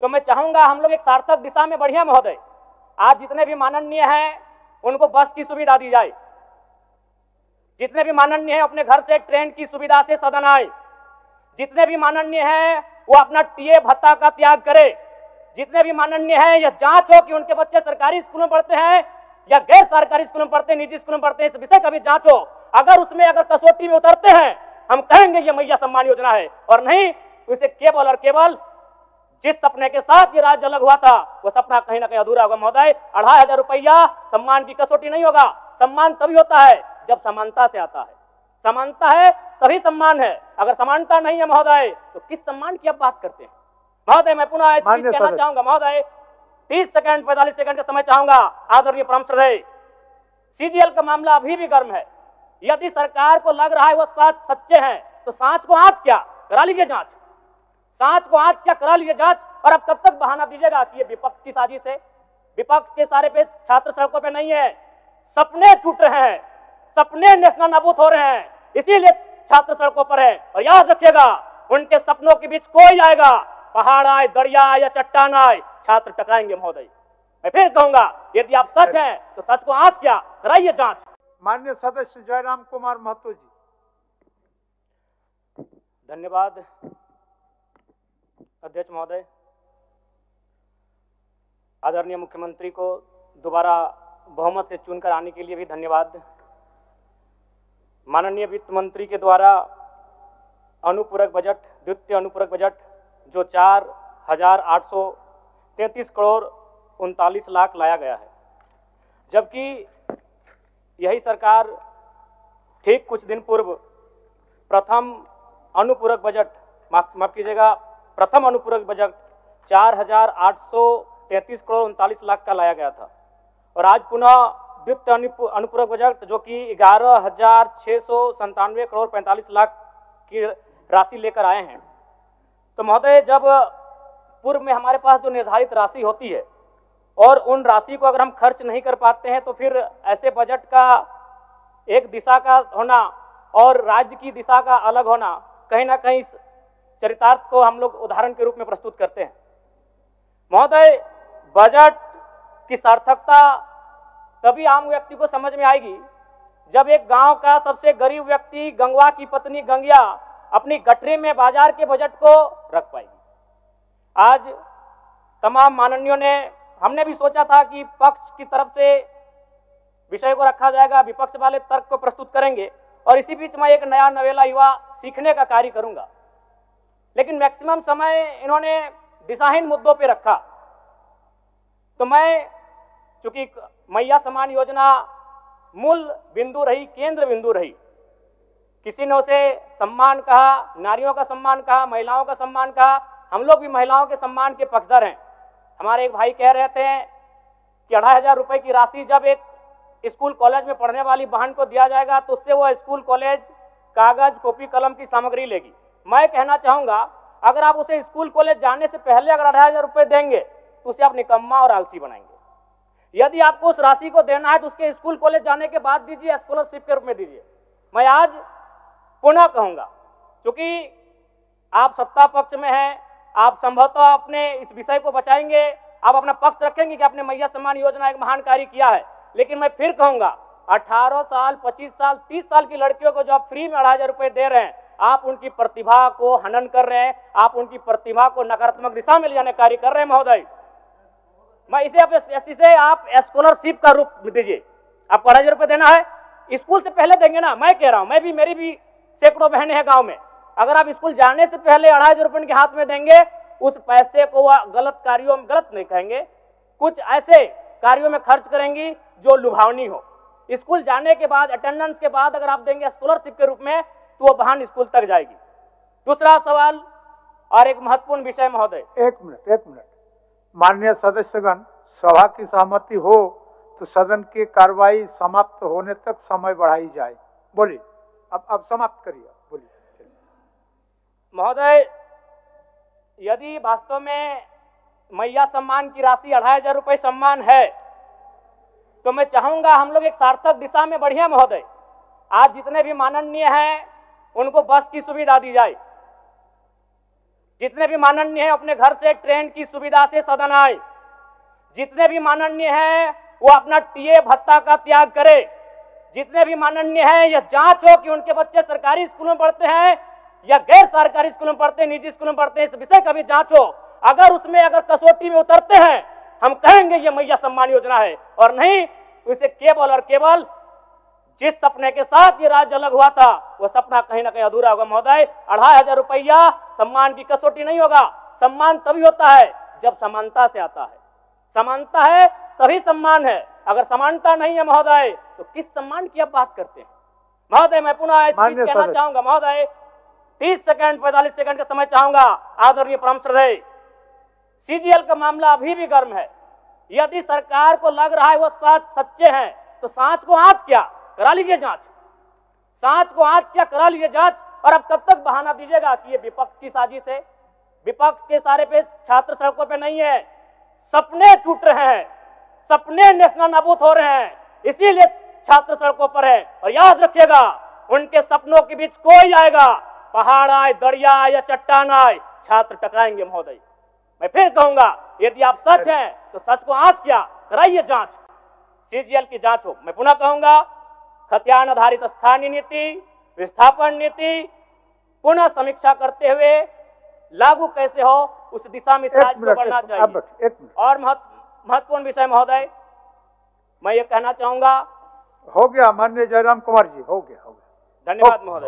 तो मैं चाहूंगा हम लोग एक सार्थक दिशा में बढ़िया महोदय। आज जितने भी माननीय हैं उनको बस की सुविधा दी जाए, जितने भी माननीय हैं अपने घर से ट्रेन की सुविधा से सदन आए, जितने भी माननीय हैं वो अपना टीए भत्ता का त्याग करे, जितने भी माननीय हैं यह जांच हो कि उनके बच्चे सरकारी स्कूल में पढ़ते हैं या गैर सरकारी स्कूल में पढ़ते हैं, निजी स्कूल में पढ़ते हैं, इस विषय का भी जांच हो। अगर उसमें अगर कसौटी में उतरते हैं हम कहेंगे ये मैया सम्मान योजना है, और नहीं तो इसे केवल और केवल जिस सपने के साथ ये राज्य अलग हुआ था वो सपना कहीं ना कहीं अधूरा होगा महोदय। 2500 रुपया सम्मान की कसौटी नहीं होगा। सम्मान तभी होता है जब समानता से आता है, समानता है तभी सम्मान है। अगर समानता नहीं है महोदय तो किस सम्मान की आप बात करते हैं महोदय। मैं पुनः इस चीज कहना चाहूंगा महोदय, 30 सेकंड 45 सेकंड का समय चाहूंगा। आदरणीय परम श्रद्धेय, सीजीएल का मामला अभी भी गर्म है। यदि सरकार को लग रहा है वो सच्चे हैं तो सांच को आंच क्या करा लीजिए जांच, सांच को आंच क्या करा लीजिए जांच। और अब कब तक बहाना दीजिएगा कि ये विपक्ष की साजिश है? विपक्ष के सारे पे छात्र सड़कों पे नहीं है, सपने टूट रहे हैं, सपने नेशनल नाबूद हो रहे हैं, इसीलिए छात्र सड़कों पर है। और याद रखिएगा उनके सपनों के बीच कोई आएगा, पहाड़ आए, दरिया आए या चट्टान आए, छात्र टकराएंगे महोदय। मैं फिर कहूंगा यदि आप सच हैं तो सच को आंच क्या कराइए जांच। माननीय सदस्य जयराम कुमार महतो जी। धन्यवाद अध्यक्ष महोदय। आदरणीय मुख्यमंत्री को दोबारा बहुमत से चुनकर आने के लिए भी धन्यवाद। माननीय वित्त मंत्री के द्वारा अनुपूरक बजट, द्वितीय अनुपूरक बजट जो 4,833 करोड़ 39 लाख लाया गया है, जबकि यही सरकार ठीक कुछ दिन पूर्व प्रथम अनुपूरक बजट, माफ कीजिएगा, प्रथम अनुपूरक बजट 4,833 करोड़ 39 लाख का लाया गया था। और आज पुनः द्वितीय अनुपूरक बजट जो कि 11,697 करोड़ 45 लाख की राशि लेकर आए हैं। तो महोदय, जब पूर्व में हमारे पास जो निर्धारित राशि होती है और उन राशि को अगर हम खर्च नहीं कर पाते हैं तो फिर ऐसे बजट का एक दिशा का होना और राज्य की दिशा का अलग होना, कहीं ना कहीं इस चरितार्थ को हम लोग उदाहरण के रूप में प्रस्तुत करते हैं। महोदय, बजट की सार्थकता तभी आम व्यक्ति को समझ में आएगी जब एक गांव का सबसे गरीब व्यक्ति, गंगवा की पत्नी गंगिया, अपनी गठरी में बाजार के बजट को रख पाएगी। आज तमाम माननीयों ने, हमने भी सोचा था कि पक्ष की तरफ से विषय को रखा जाएगा, विपक्ष वाले तर्क को प्रस्तुत करेंगे और इसी बीच मैं एक नया नवेला युवा सीखने का कार्य करूंगा। लेकिन मैक्सिमम समय इन्होंने दिशाहीन मुद्दों पे रखा। तो मैं, चूंकि मैया सम्मान योजना मूल बिंदु रही, केंद्र बिंदु रही, किसी ने उसे सम्मान कहा, नारियों का सम्मान कहा, महिलाओं का सम्मान कहा, हम लोग भी महिलाओं के सम्मान के पक्षधर हैं। हमारे एक भाई कह रहे थे कि 2500 रुपए की राशि जब एक स्कूल कॉलेज में पढ़ने वाली बहन को दिया जाएगा तो उससे वो स्कूल कॉलेज कागज, कॉपी, कलम की सामग्री लेगी। मैं कहना चाहूंगा अगर आप उसे स्कूल कॉलेज जाने से पहले अगर 2500 रुपए देंगे तो उसे आप निकम्मा और आलसी बनाएंगे। यदि आपको उस राशि को देना है तो उसके स्कूल कॉलेज जाने के बाद दीजिए, स्कॉलरशिप के रूप में दीजिए। मैं आज पुनः कहूंगा, क्योंकि आप सत्ता पक्ष में हैं, आप संभवतः अपने इस विषय को बचाएंगे, आप अपना पक्ष रखेंगे कि आपने मैया सम्मान योजना एक महान कार्य किया है। लेकिन मैं फिर कहूंगा 18 साल, 25 साल, 30 साल की लड़कियों को जो आप फ्री में 2500 रुपए दे रहे हैं, आप उनकी प्रतिभा को हनन कर रहे हैं, आप उनकी प्रतिभा को नकारात्मक दिशा में ले जाने कार्य कर रहे हैं महोदय। मैं इसे आप स्कॉलरशिप का रूप दीजिए। आपको 2500 रुपए देना है, स्कूल से पहले देंगे ना। मैं कह रहा हूं, मेरी भी सैकड़ों बहनें हैं गांव में, अगर आप स्कूल जाने से पहले 2500 रुपए उनके हाथ में देंगे, उस पैसे को वह गलत कार्यों में, गलत नहीं कहेंगे, कुछ ऐसे कार्यों में खर्च करेंगी जो लुभावनी हो। स्कूल जाने के बाद, अटेंडेंस के बाद अगर आप देंगे स्कॉलरशिप के रूप में तो वो बहन स्कूल तक जाएगी। दूसरा सवाल और एक महत्वपूर्ण विषय महोदय। एक मिनट। माननीय सदस्यगण, सभा की सहमति हो तो सदन की कार्रवाई समाप्त होने तक समय बढ़ाई जाए। बोलिए, अब समाप्त करिए, बोलिए। महोदय, यदि वास्तव में मैया सम्मान की राशि 2500 रुपए सम्मान है तो मैं चाहूंगा हम लोग एक सार्थक दिशा में बढ़िया महोदय। आज जितने भी माननीय हैं उनको बस की सुविधा दी जाए, जितने भी माननीय हैं अपने घर से ट्रेन की सुविधा से सदन आए। जितने भी माननीय हैं वो अपना टीए भत्ता का त्याग करे। जितने भी माननीय हैं यह जांच हो कि उनके बच्चे सरकारी स्कूलों में पढ़ते हैं या गैर सरकारी स्कूलों में पढ़ते हैं, निजी स्कूलों में पढ़ते हैं, इस विषय का भी जांच हो। अगर उसमें अगर कसौटी में उतरते हैं हम कहेंगे ये मैया सम्मान योजना है, और नहीं तो इसे केवल और केवल जिस सपने के साथ ये राज्य अलग हुआ था वो सपना कहीं ना कहीं अधूरा होगा। महोदय, 2500 रुपया सम्मान की कसौटी नहीं होगा। सम्मान तभी होता है जब समानता से आता है। समानता है तभी सम्मान है। अगर समानता नहीं है महोदय तो किस सम्मान की आप बात करते हैं? महोदय, मैं पुनः कहना चाहूंगा महोदय, 30 सेकंड 45 सेकंड का समय चाहूंगा। आदरणीय परम श्रद्धेय, सीजीएल का मामला अभी भी गर्म है। यदि सरकार को लग रहा है वो सच्चे हैं तो सांच को आंच क्या करा लीजिए जांच। सांच को आंच क्या करा लीजिए जांच। और अब कब तक बहाना दीजिएगा कि ये विपक्ष की साजिश है? विपक्ष के सारे पे छात्र सड़कों पे नहीं है, सपने टूट रहे हैं, सपने नेशनल नाबूद हो रहे हैं, इसीलिए छात्र सड़कों पर है। और याद रखिएगा उनके सपनों के बीच कोई आएगा, पहाड़ आए, दरिया आए या चट्टान आए, छात्र टकराएंगे। महोदय, मैं फिर कहूंगा यदि आप सच हैं तो सच को आंच क्या कराइए जांच, सीजीएल की जांच हो। मैं पुनः कहूंगा खतियान आधारित स्थानीय नीति, विस्थापन नीति पुनः समीक्षा करते हुए लागू कैसे हो उस दिशा में राज्य को बढ़ना चाहिए। और महत्वपूर्ण विषय महोदय, मैं ये कहना चाहूंगा, हो गया माननीय जयराम कुमार जी, हो गया। धन्यवाद महोदय।